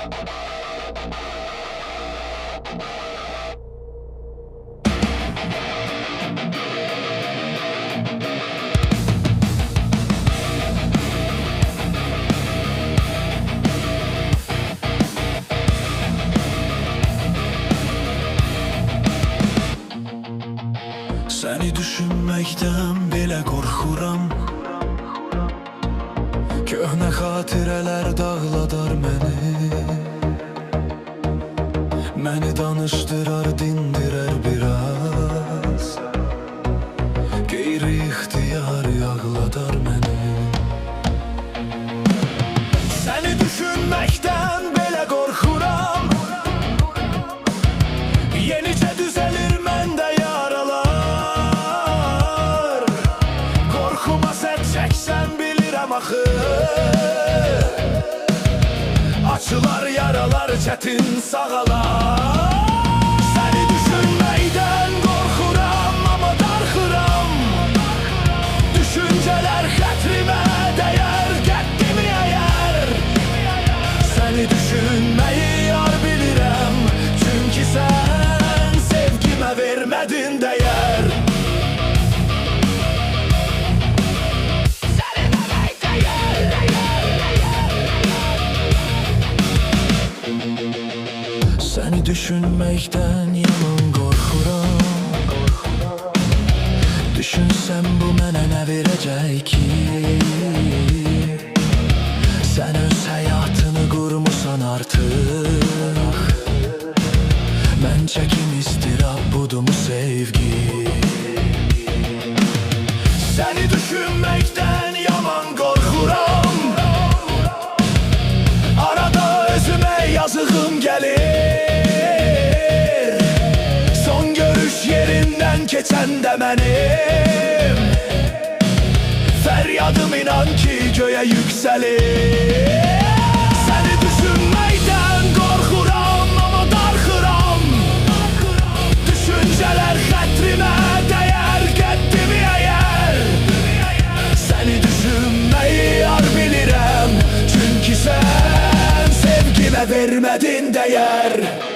Səni düşünməkdən belə qorxuram. Köhnə xatirələr dağladar məni danışdırar, dindirər biraz. Qeyri-ixtiyar yağladar məni. Səni düşünməkdən belə qorxuram. Yenicə düzəlir məndə yaralar. Qorxuma sən çəksən bilirəm axı. Açılar yaralar, çətin sağalar. Səni düşünməkdən qorxuram, amma darxıram. Düşüncələr xətrimə dəyər, qəddimi əyər. Səni düşünməyi yar bilirəm, çünki sən sevgimə vermədin dəyər. Səni düşünməkdən yaman qorxuram. Düşünsəm bu mənə nə verəcək ki? Sən öz həyatını qurmusan artıq. Mən çəkim istirab, budumu sevgi. Səni düşünməkdən yaman qorxuram. Arada özümə yazığım gəlir. Son görüş yerindən keçəndə mənim fəryadım inan ki göyə yüksəlir. Səni düşünməkdən qorxuram, amma darxıram. Düşüncələr xətrimə dəyər, qəddimi əyər. Səni düşünməyi yar bilirəm, çünki sən sevgimə vermədin dəyər.